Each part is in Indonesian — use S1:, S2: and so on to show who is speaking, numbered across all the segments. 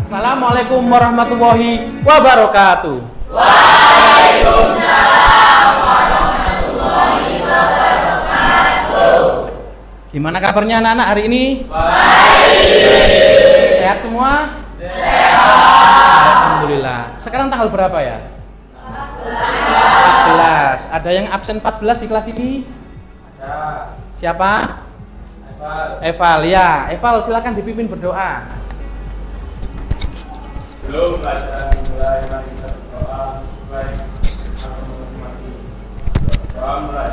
S1: Assalamualaikum warahmatullahi wabarakatuh.
S2: Waalaikumsalam warahmatullahi wabarakatuh.
S1: Gimana kabarnya anak-anak hari ini?
S2: Baik.
S1: Sehat semua?
S2: Sehat.
S1: Alhamdulillah. Sekarang tanggal berapa ya? 14. Ada yang absen 14 di kelas ini?
S3: Ada.
S1: Siapa?
S3: Eval.
S1: Eval. Ya, Eval silakan dipimpin berdoa.
S3: Belum bacaan mulai, mari kita berdoa mulai atau masing-masing. Doa mulai.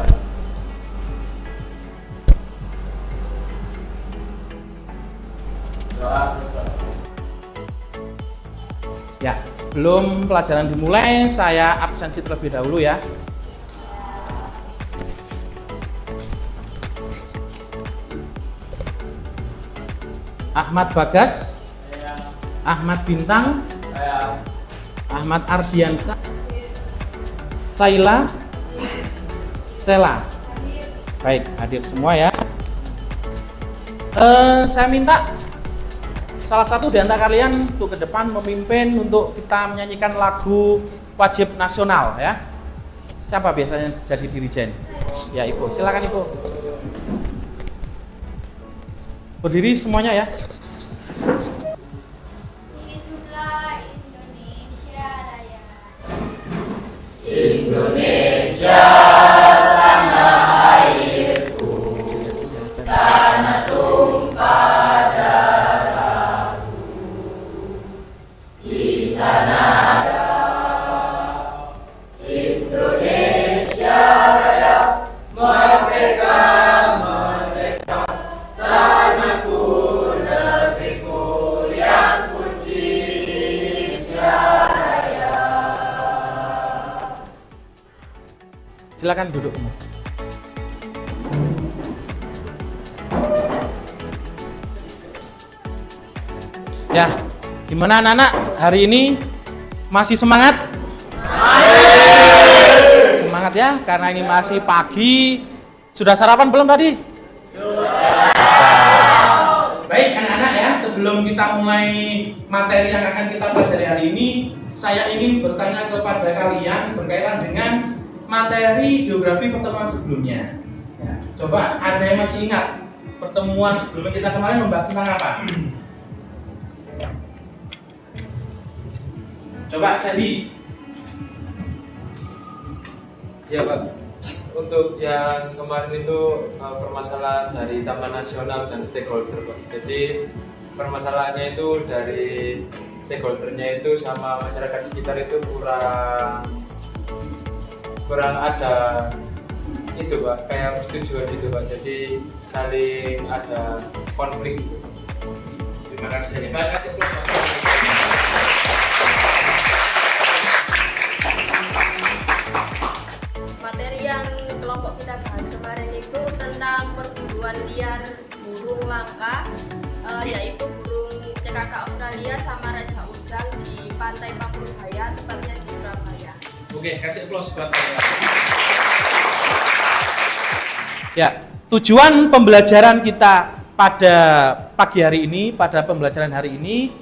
S3: Doa selesai.
S1: Ya, sebelum pelajaran dimulai, saya absensi terlebih dahulu ya. Ahmad Bagas, Ahmad Bintang,
S3: Saya
S1: Ahmad Ardiansa, Saila, Sela. Baik, hadir semua ya. Saya minta salah satu di antara kalian untuk ke depan memimpin untuk kita menyanyikan lagu wajib nasional ya. Siapa biasanya jadi dirijen? Ya, Ibu. Silakan Ibu. Berdiri semuanya ya.
S4: Hiduplah Indonesia Raya.
S2: Indonesia tanah airku, tanah tumpah darahku. Di sana ada Indonesia Raya, merdeka, merdeka, tanahku, negeriku yang ku cinta raya.
S1: Silakan duduk. Ya, gimana anak-anak hari ini? Masih semangat? Semangat ya, karena ini masih pagi. Sudah sarapan belum tadi? Sudah. Baik anak-anak ya, sebelum kita mulai materi yang akan kita pelajari hari ini, saya ingin bertanya kepada kalian berkaitan dengan materi geografi pertemuan sebelumnya. Ya, coba ada yang masih ingat pertemuan sebelumnya kita kemarin membahas tentang apa? Coba Sandy.
S3: Ya Pak, untuk yang kemarin itu permasalahan dari Taman Nasional dan stakeholder Pak. Jadi permasalahannya itu dari stakeholdernya itu sama masyarakat sekitar itu kurang ada itu Pak, kayak persetujuan gitu Pak. Jadi saling ada konflik gitu.
S1: Terima kasih. Terima kasih.
S5: Materi yang kelompok kita bahas kemarin itu tentang perburuan liar burung langka, yaitu burung cekaka Australia sama raja udang di Pantai Pakurbaya, tepatnya di Surabaya.
S1: Oke, kasih aplaus buat saya. Ya, tujuan pembelajaran kita pada pagi hari ini, pada pembelajaran hari ini,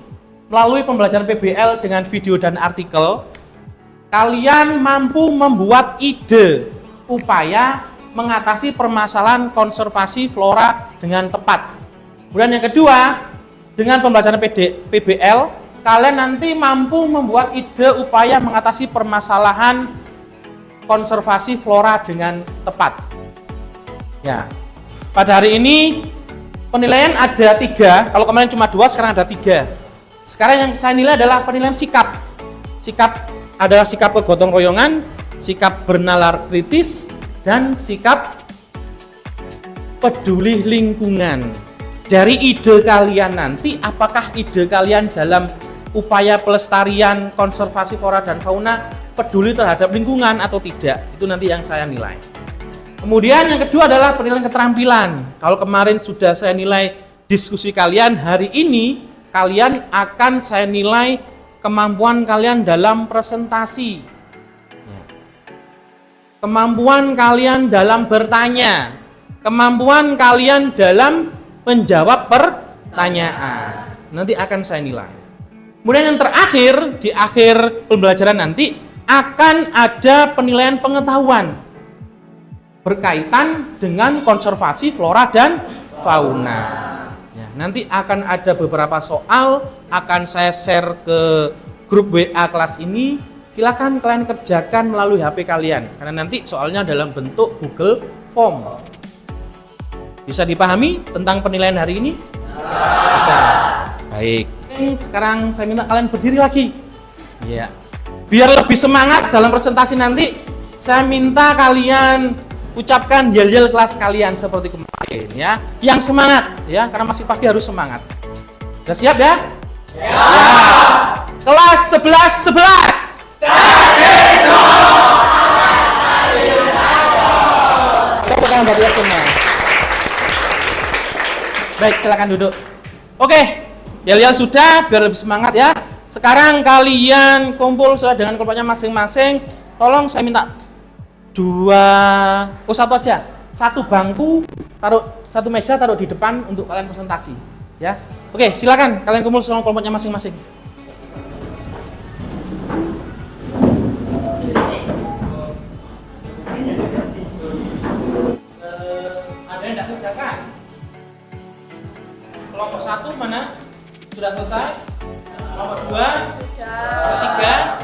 S1: melalui pembelajaran PBL dengan video dan artikel, kalian mampu membuat ide upaya mengatasi permasalahan konservasi flora dengan tepat. Kemudian yang kedua, dengan pembelajaran PBL, kalian nanti mampu membuat ide upaya mengatasi permasalahan konservasi flora dengan tepat. Ya, pada hari ini penilaian ada 3. Kalau kemarin cuma 2, sekarang ada 3. Sekarang yang saya nilai adalah penilaian sikap. Sikap adalah sikap kegotong royongan, sikap bernalar kritis, dan sikap peduli lingkungan. Dari ide kalian nanti, apakah ide kalian dalam upaya pelestarian konservasi flora dan fauna peduli terhadap lingkungan atau tidak? Itu nanti yang saya nilai. Kemudian yang kedua adalah penilaian keterampilan. Kalau kemarin sudah saya nilai diskusi kalian, hari ini kalian akan saya nilai kemampuan kalian dalam presentasi, kemampuan kalian dalam bertanya, kemampuan kalian dalam menjawab pertanyaan. Nanti akan saya nilai. Kemudian yang terakhir, di akhir pembelajaran nanti akan ada penilaian pengetahuan berkaitan dengan konservasi flora dan fauna. Ya, nanti akan ada beberapa soal, akan saya share ke grup WA kelas ini. Silakan kalian kerjakan melalui HP kalian, karena nanti soalnya dalam bentuk Google Form. Bisa dipahami tentang penilaian hari ini? Bisa. Baik. Sekarang saya minta kalian berdiri lagi. Ya. Biar lebih semangat dalam presentasi nanti, saya minta kalian ucapkan yel-yel kelas kalian seperti kemarin ya. Yang semangat ya, karena masih pagi harus semangat. Sudah siap ya? Ya. Kelas 11. Tepuk tangan buat semua. Baik, silakan duduk. Oke, yel-yel sudah, biar lebih semangat ya. Sekarang kalian kumpul sesuai dengan kelompoknya masing-masing. Tolong saya minta satu aja. Satu bangku, satu meja taruh di depan untuk kalian presentasi. Ya, oke, silakan kalian kumpul sesuai kelompoknya masing-masing. Ada yang tidak kerjakan? Kelompok 1 mana? Sudah selesai? Kelompok 2? Kelompok 3?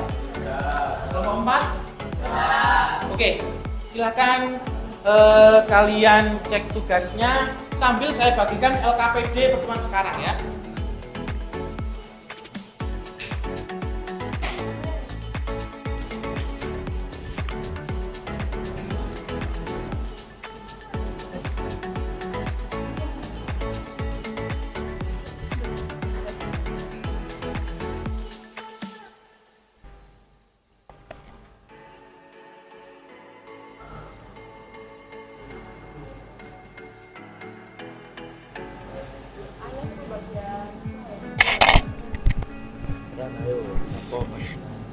S1: Kelompok 4? Oke, silakan kalian cek tugasnya sambil saya bagikan LKPD pertemuan sekarang ya.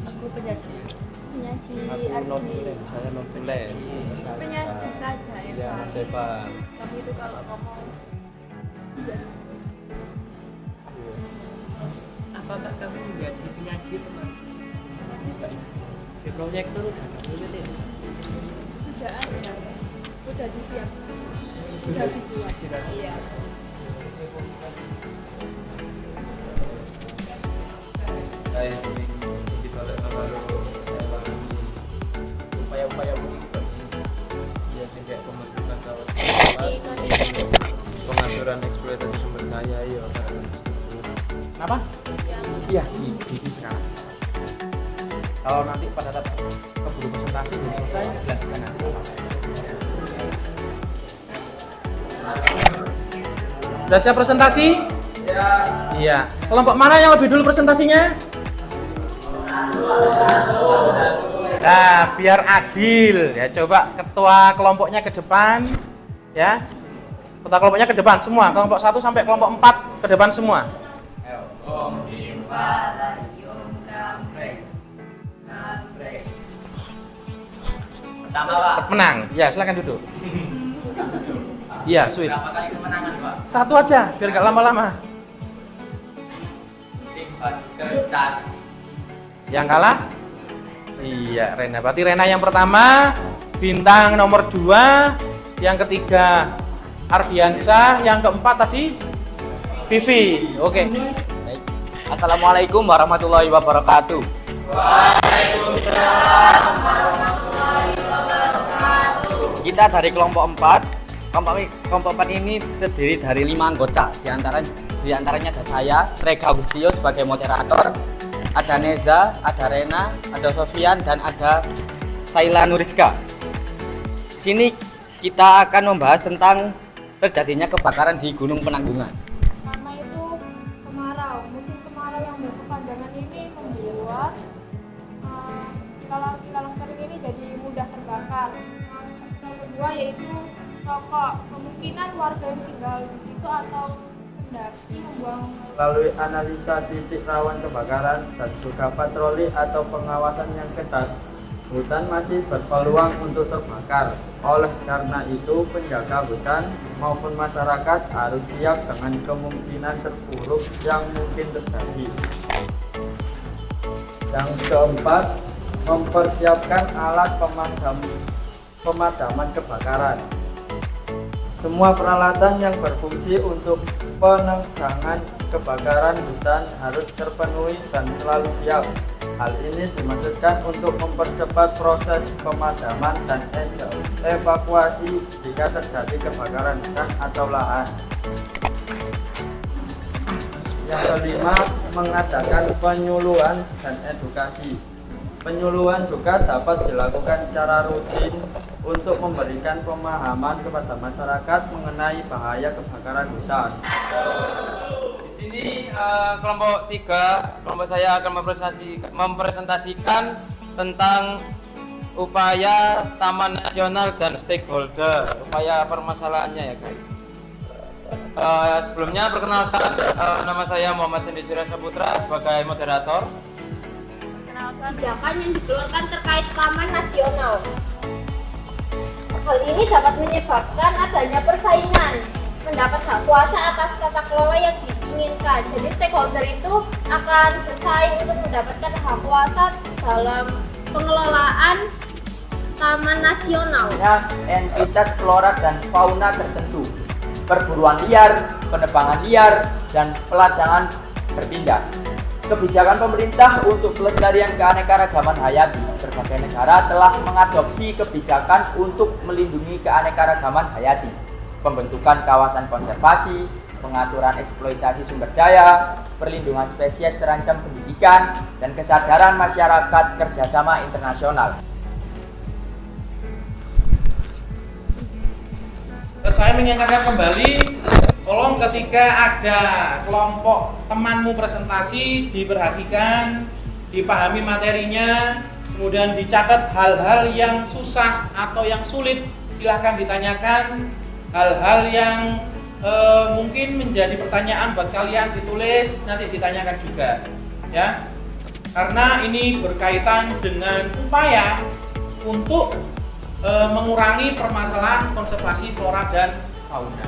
S5: Aku penyaji.
S4: Penyaji
S6: Aku non tulen, saya non tulen.
S4: Penyaji saja ya.
S6: Ya, Mas Evan.
S5: Tapi itu kalau ngomong
S7: Apakah kamu menjadi penyaji teman? Di proyektor udah boleh.
S5: sudah ada, sudah disiapkan, sudah dibuat. Iya.
S3: Saya ingin kita upaya-upaya begitu ya sehingga pembentukan kawasan pengaturan eksploitasi sumber daya ya.
S1: Kenapa? Iya, di sekarang. Kalau nanti pada saat keburu presentasi belum selesai, dilanjutkan nanti. Sudah siap presentasi? Ya. Iya. Kelompok mana yang lebih dulu presentasinya? Nah, biar adil ya. Coba ketua kelompoknya ke depan, ya. Ketua kelompoknya ke depan semua. Kelompok 1 sampai kelompok 4 ke depan semua.
S7: Pertama Pak,
S1: Menang. Ya, silakan duduk. Iya, sweet.
S7: berapa kali kemenangan Pak?
S1: Satu aja, biar gak lama-lama.
S7: Tim baju kertas.
S1: Yang kalah? Iya, Rena. Berarti Rena yang pertama, bintang nomor 2, yang ketiga Ardiansyah, yang keempat tadi Vivi. Oke.
S7: Baik. Assalamualaikum warahmatullahi wabarakatuh. Kita dari kelompok 4. Kelompok 4 ini terdiri dari 5 anggota. Di antaranya ada saya, Rega Agustio sebagai moderator, ada Neza, ada Rena, ada Sofian, dan ada Saila Nuriska. Di sini kita akan membahas tentang terjadinya kebakaran di Gunung Penanggungan.
S5: Karena itu kemarau, musim kemarau yang berkepanjangan ini membuat ilalang kering ini jadi mudah terbakar. Yang kedua yaitu rokok. Kemungkinan warga yang tinggal di situ atau pendaki membuang
S6: Melalui analisa titik rawan kebakaran dan juga patroli atau pengawasan yang ketat, hutan masih berpeluang untuk terbakar. Oleh karena itu, penjaga hutan maupun masyarakat harus siap dengan kemungkinan terburuk yang mungkin terjadi. Yang keempat, mempersiapkan alat pemadaman kebakaran. Semua peralatan yang berfungsi untuk penanggulangan kebakaran hutan harus terpenuhi dan selalu siap. Hal ini dimaksudkan untuk mempercepat proses pemadaman dan evakuasi jika terjadi kebakaran hutan atau lahan. Yang kelima, mengadakan penyuluhan dan edukasi. Penyuluhan juga dapat dilakukan secara rutin untuk memberikan pemahaman kepada masyarakat mengenai bahaya kebakaran hutan.
S3: Di sini kelompok 3, kelompok saya akan mempresentasikan tentang upaya Taman Nasional dan stakeholder, upaya permasalahannya ya guys. Sebelumnya perkenalkan, nama saya Muhammad Sendi Surya Saputra sebagai moderator.
S5: Kebijakan yang dikeluarkan terkait Taman Nasional. Hal ini dapat menyebabkan adanya persaingan, mendapat hak kuasa atas tata kelola yang diinginkan. Jadi stakeholder itu akan bersaing untuk mendapatkan hak kuasa dalam pengelolaan Taman Nasional.
S7: Entitas flora dan fauna tertentu, perburuan liar, penebangan liar, dan peladangan berpindah. Kebijakan pemerintah untuk pelestarian keanekaragaman hayati. Berbagai negara telah mengadopsi kebijakan untuk melindungi keanekaragaman hayati. Pembentukan kawasan konservasi, pengaturan eksploitasi sumber daya, perlindungan spesies terancam pendidikan, dan kesadaran masyarakat kerjasama internasional.
S1: Saya mengingatkan kembali, tolong ketika ada kelompok temanmu presentasi, diperhatikan, dipahami materinya, kemudian dicatat hal-hal yang susah atau yang sulit, silahkan ditanyakan. Hal-hal yang mungkin menjadi pertanyaan buat kalian ditulis, nanti ditanyakan juga, ya. Karena ini berkaitan dengan upaya untuk mengurangi permasalahan konservasi flora dan fauna.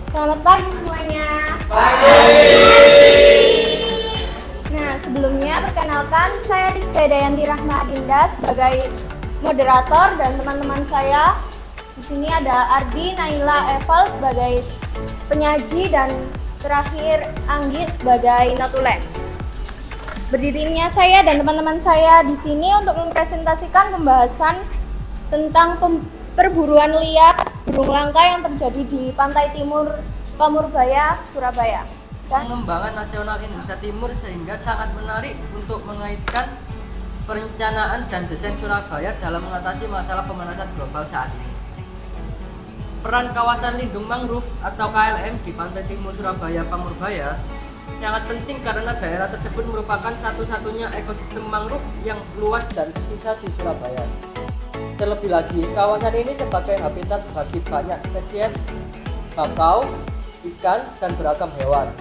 S4: Selamat pagi semuanya. Nah, sebelumnya perkenalkan saya Rizky Dayanti Rahma Adinda sebagai moderator dan teman-teman saya. Di sini ada Ardi, Naila, Eval sebagai penyaji dan terakhir Anggi sebagai notulen. Berdirinya saya dan teman-teman saya di sini untuk mempresentasikan pembahasan tentang perburuan liar burung langka yang terjadi di pantai timur Pamurbaya, Surabaya.
S8: Pengembangan nasional Indonesia Timur sehingga sangat menarik untuk mengaitkan perencanaan dan desain Surabaya dalam mengatasi masalah pemanasan global saat ini. Peran kawasan lindung mangrove atau KLM di pantai timur Surabaya Pamurbaya sangat penting karena daerah tersebut merupakan satu-satunya ekosistem mangrove yang luas dan tersisa di Surabaya. Terlebih lagi, kawasan ini sebagai habitat bagi banyak spesies bakau, ikan, dan beragam hewan,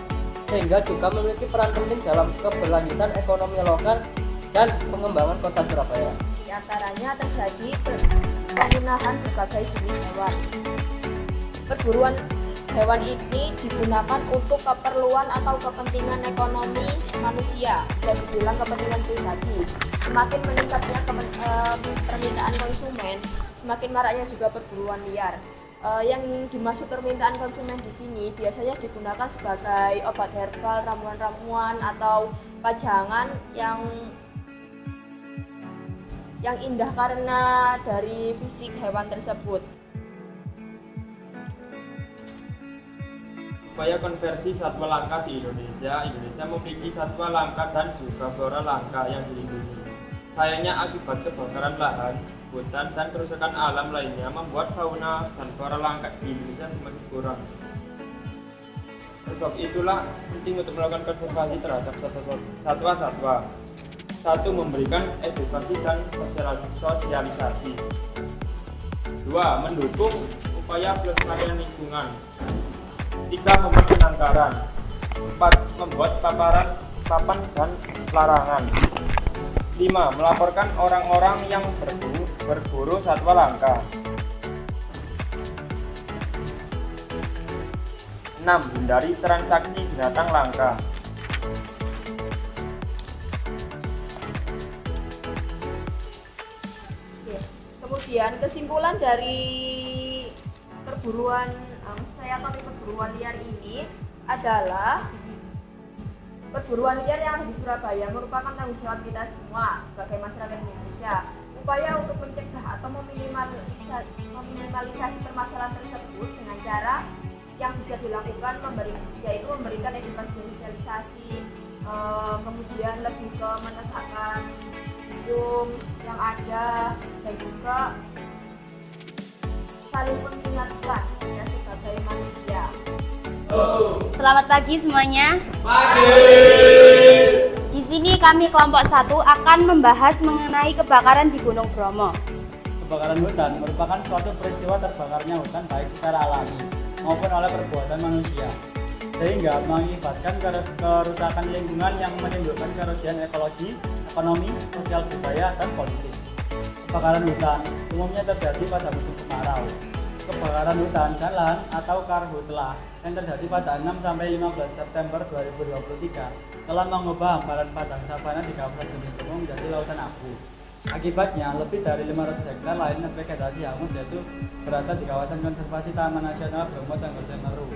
S8: sehingga juga memiliki peran penting dalam keberlanjutan ekonomi lokal dan pengembangan kota Surabaya.
S4: Di antaranya terjadi penggunaan berbagai jenis hewan. Perburuan hewan ini digunakan untuk keperluan atau kepentingan ekonomi manusia, bisa dibilang kepentingan pribadi. Semakin meningkatnya permintaan konsumen, semakin maraknya juga perburuan liar. Yang dimaksud permintaan konsumen di sini biasanya digunakan sebagai obat herbal, ramuan-ramuan atau pajangan yang indah karena dari fisik hewan tersebut.
S6: Upaya konversi satwa langka di Indonesia memiliki satwa langka dan juga flora langka yang dilindungi. Sayangnya akibat kebakaran lahan, hutan, dan kerusakan alam lainnya membuat fauna dan flora langka di Indonesia semakin kurang. Sebab itulah penting untuk melakukan konservasi terhadap satwa-satwa. 1. Memberikan edukasi dan sosialisasi. 2. Mendukung upaya pelestarian lingkungan. 3. Memberikan anggaran. 4. Membuat papan dan larangan. 5. Melaporkan orang-orang yang berburu satwa langka. 6. 6. Hindari transaksi binatang langka.
S4: Oke. Kemudian kesimpulan dari perburuan liar ini adalah perburuan liar yang di Surabaya merupakan tanggung jawab kita semua sebagai masyarakat Indonesia. Upaya untuk mencegah atau meminimalisasi permasalahan tersebut dengan cara yang bisa dilakukan yaitu memberikan edukasi sosialisasi, kemudian lebih ke menegakkan hukum yang ada dan juga saling mengingatkan ya sebagai manusia.
S9: Selamat pagi semuanya.
S2: Pagi.
S9: Di sini kami kelompok 1 akan membahas mengenai kebakaran di Gunung Bromo.
S6: Kebakaran hutan merupakan suatu peristiwa terbakarnya hutan baik secara alami maupun oleh perbuatan manusia, sehingga mengakibatkan kerusakan lingkungan yang menimbulkan kerugian ekologi, ekonomi, sosial budaya, dan politik. Kebakaran hutan umumnya terjadi pada musim kemarau. Kebakaran hutan dan lahan atau karhutlah yang terjadi pada 6-15 September 2023 telah mengubah hamparan padang savana di Kabupaten Gunung Bromo menjadi lautan abu. Akibatnya, lebih dari 500 hektar lain vegetasi hangus yaitu berada di kawasan konservasi Taman Nasional Bromo Tengger Semeru.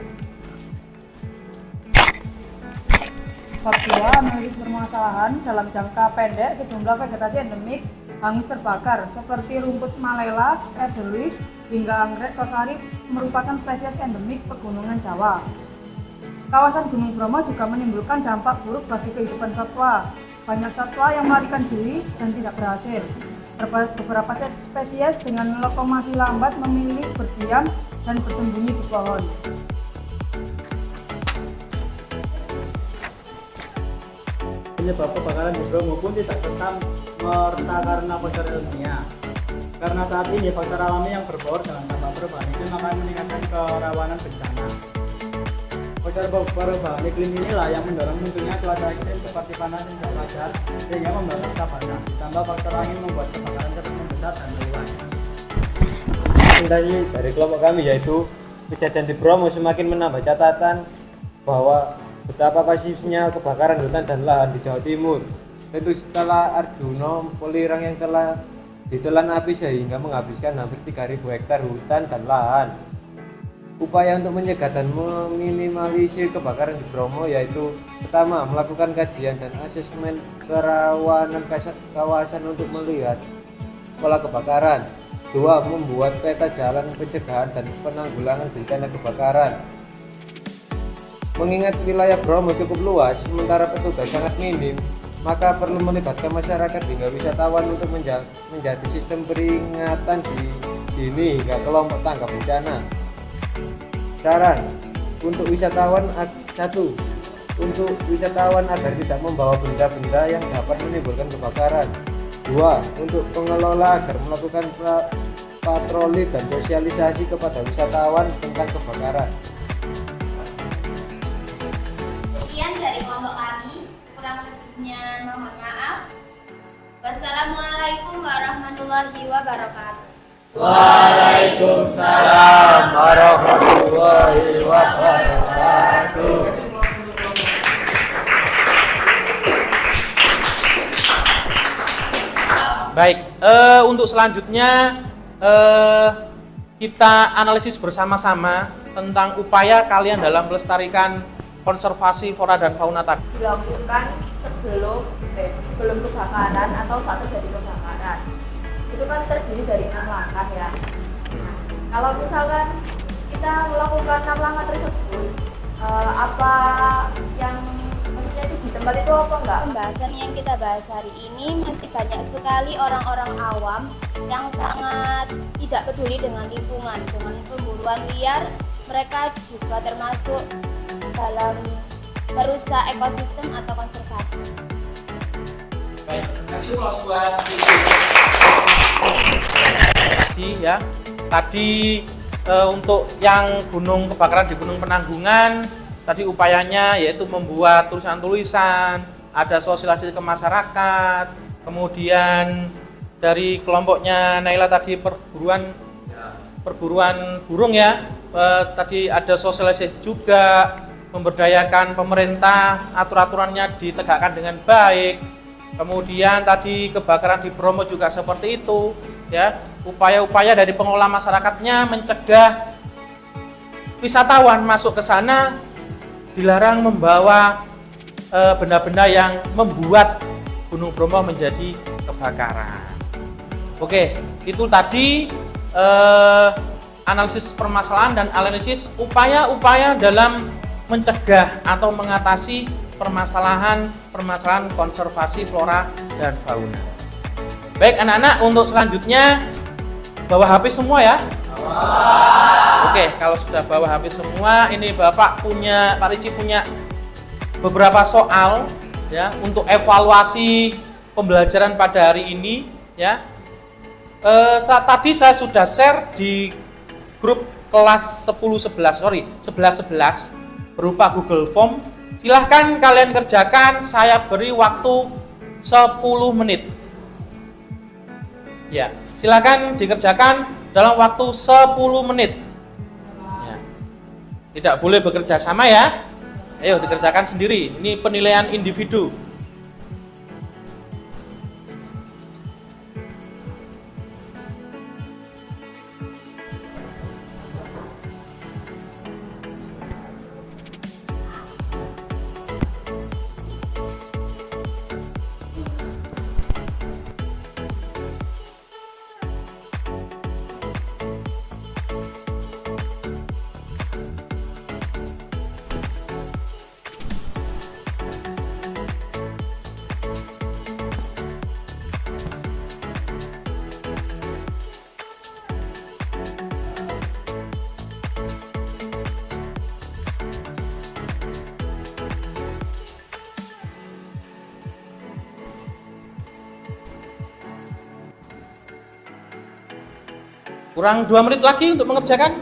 S10: Bab 2 analisis permasalahan dalam jangka pendek sejumlah vegetasi endemik hangus terbakar seperti rumput malela, edelweiss, hingga anggrek tosari merupakan spesies endemik pegunungan Jawa. Kawasan Gunung Bromo juga menimbulkan dampak buruk bagi kehidupan satwa. Banyak satwa yang melarikan diri dan tidak berhasil. Beberapa spesies dengan lokomasi lambat memilih berdiam dan bersembunyi di pohon.
S6: Penyebab kebakaran di Bromo pun tidak serta-merta karena faktor ilmiah. Karena saat ini faktor alami yang berbaur dengan dampak perubahan iklim akan meningkatkan kerawanan bencana. Faktor perubahan iklim inilah yang mendorong munculnya cuaca ekstrim seperti panas yang tidak wajar sehingga membakar savana. Ditambah faktor angin membuat kebakaran cepat membesar dan meluas.
S3: Tadi dari kelompok kami yaitu kejadian di Bromo semakin menambah catatan bahwa betapa pasifnya kebakaran hutan dan lahan di Jawa Timur. Tentu setelah Arjuna Polirang yang telah ditelan api sehingga menghabiskan hampir 3.000 hektar hutan dan lahan. Upaya untuk mencegah dan meminimalisir kebakaran di Bromo yaitu pertama, melakukan kajian dan asesmen kerawanan kawasan untuk melihat pola kebakaran. 2. Membuat peta jalan pencegahan dan penanggulangan bencana kebakaran. Mengingat wilayah Bromo cukup luas, sementara petugas sangat minim, maka perlu melibatkan masyarakat hingga wisatawan untuk menjadi sistem peringatan dini hingga kelompok tanggap bencana. Saran untuk wisatawan: 1. Untuk wisatawan agar tidak membawa benda-benda yang dapat menimbulkan kebakaran. 2. Untuk pengelola agar melakukan patroli dan sosialisasi kepada wisatawan tentang kebakaran.
S9: Sekian dari kelompok kami, kurang lebihnya mohon maaf. Wassalamualaikum warahmatullahi wabarakatuh.
S2: Waalaikumsalam warahmatullahi wabarakatuh.
S1: Baik, untuk selanjutnya kita analisis bersama-sama tentang upaya kalian dalam melestarikan konservasi flora dan fauna tadi.
S4: Dilakukan sebelum kebakaran atau saat terjadi kebakaran. Itu kan terdiri dari 6 langkah ya. Kalau misalkan kita melakukan 6 langkah tersebut, apa yang maksudnya itu di tempat itu apa enggak?
S9: Pembahasan yang kita bahas hari ini masih banyak sekali orang-orang awam yang sangat tidak peduli dengan lingkungan, dengan pemburuan liar. Mereka juga termasuk dalam merusak ekosistem atau konservasi.
S1: Baik, kasih close buat tadi untuk yang kebakaran di Gunung Penanggungan tadi upayanya yaitu membuat tulisan-tulisan, ada sosialisasi ke masyarakat, kemudian dari kelompoknya Naila tadi perburuan burung ya, tadi ada sosialisasi juga, memberdayakan pemerintah, aturan-aturannya ditegakkan dengan baik. Kemudian tadi kebakaran di Bromo juga seperti itu, ya. Upaya-upaya dari pengelola masyarakatnya mencegah wisatawan masuk ke sana, dilarang membawa benda-benda yang membuat Gunung Bromo menjadi kebakaran. Oke, itu tadi analisis permasalahan dan analisis upaya-upaya dalam mencegah atau mengatasi permasalahan konservasi flora dan fauna. Baik anak-anak, untuk selanjutnya bawa HP semua ya. Oke, kalau sudah bawa HP semua, ini Pak Ricci punya beberapa soal ya untuk evaluasi pembelajaran pada hari ini ya. Tadi saya sudah share di grup kelas 11 berupa Google Form. Silahkan kalian kerjakan, saya beri waktu 10 menit. Ya, silahkan dikerjakan dalam waktu 10 menit. Ya. Tidak boleh bekerja sama ya. Ayo dikerjakan sendiri. Ini penilaian individu. Kurang 2 menit lagi untuk mengerjakan.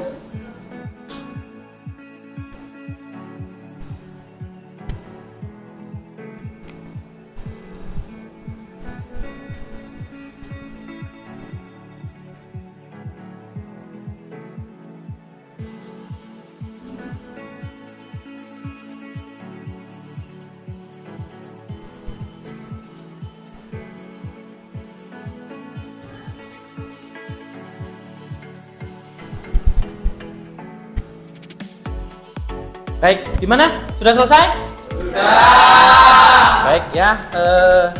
S1: Baik, gimana? Sudah selesai? Sudah. Baik ya,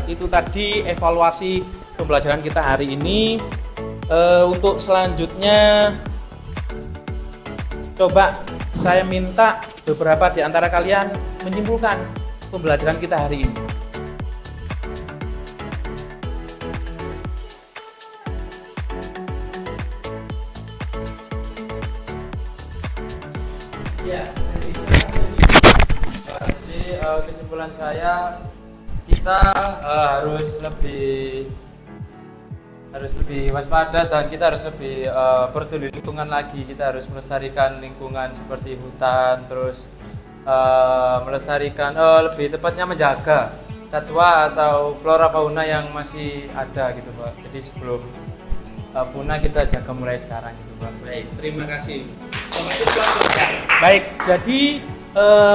S1: itu tadi evaluasi pembelajaran kita hari ini. Untuk selanjutnya, coba saya minta beberapa di antara kalian menyimpulkan pembelajaran kita hari ini. Ya.
S3: Kesimpulan saya, kita harus lebih waspada dan kita harus lebih peduli lingkungan lagi. Kita harus melestarikan lingkungan seperti hutan, terus melestarikan lebih tepatnya menjaga satwa atau flora fauna yang masih ada gitu Pak. Jadi sebelum punah kita jaga mulai sekarang gitu Pak.
S1: Baik, terima kasih. Baik, jadi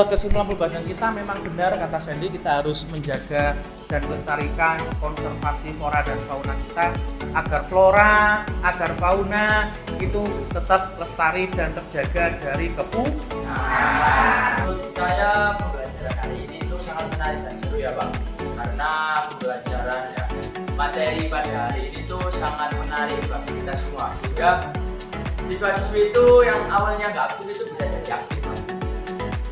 S1: kesimpulan pembelajaran kita memang benar kata Sandy, kita harus menjaga dan melestarikan konservasi flora dan fauna kita agar flora, agar fauna itu tetap lestari dan terjaga dari kepunahan.
S7: Menurut saya pembelajaran hari ini itu sangat menarik dan seru ya Bang, karena pembelajaran ya, materi pada hari ini tuh sangat menarik bagi kita semua, sehingga siswa-siswi itu yang awalnya nggak aktif itu bisa jadi aktif Bang.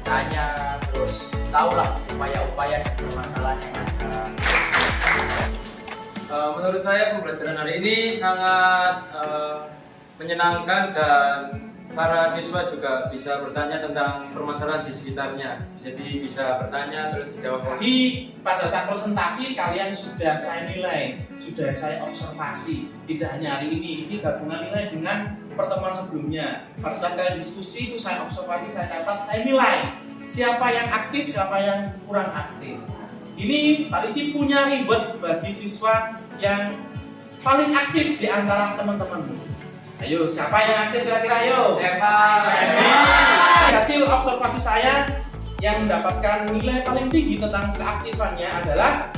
S7: Tanya terus tahulah upaya-upaya dan permasalahan yang ada.
S3: Menurut saya pembelajaran hari ini sangat menyenangkan dan para siswa juga bisa bertanya tentang permasalahan di sekitarnya. Jadi bisa bertanya terus dijawab.
S1: Jadi pada saat presentasi kalian sudah saya nilai, sudah saya observasi. Tidak hanya hari ini gabungan nilai dengan pertemuan sebelumnya. Pada saat kalian diskusi itu saya observasi, saya catat, saya nilai siapa yang aktif, siapa yang kurang aktif. Ini Pak Ricci punya reward bagi siswa yang paling aktif di antara teman-teman. Ayo, siapa yang aktif kira-kira? Ayo.
S3: Eva.
S1: Hasil observasi saya yang mendapatkan nilai paling tinggi tentang keaktifannya adalah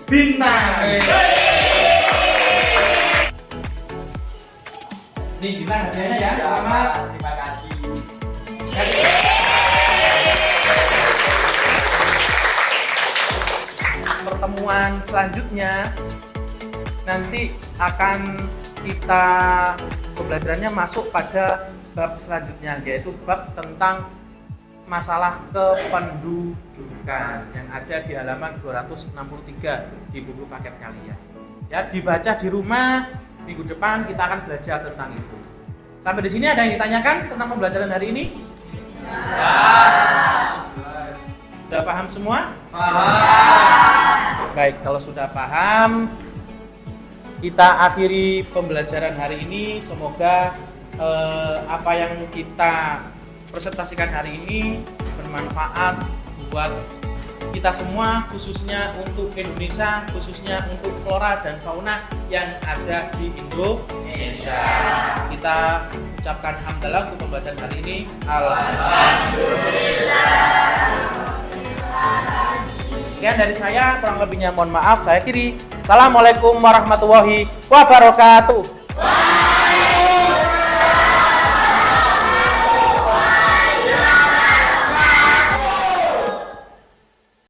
S1: bintang. Nih bintang hadiahnya ya. Selamat.
S7: Terima kasih.
S1: Pertemuan selanjutnya nanti akan kita pembelajarannya masuk pada bab selanjutnya, yaitu bab tentang masalah kependudukan yang ada di halaman 263 di buku paket kalian. Ya, dibaca di rumah. Minggu depan kita akan belajar tentang itu. Sampai di sini ada yang ditanyakan tentang pembelajaran hari ini? Sudah paham semua? Paham. Baik, kalau sudah paham, kita akhiri pembelajaran hari ini. Semoga apa yang kita presentasikan hari ini bermanfaat buat kita semua, khususnya untuk Indonesia, khususnya untuk flora dan fauna yang ada di Indonesia. Kita ucapkan hamdalah untuk pembacaan hari ini. Alhamdulillah. Sekian dari saya, kurang lebihnya mohon maaf. Saya akhiri. Assalamualaikum warahmatullahi wabarakatuh.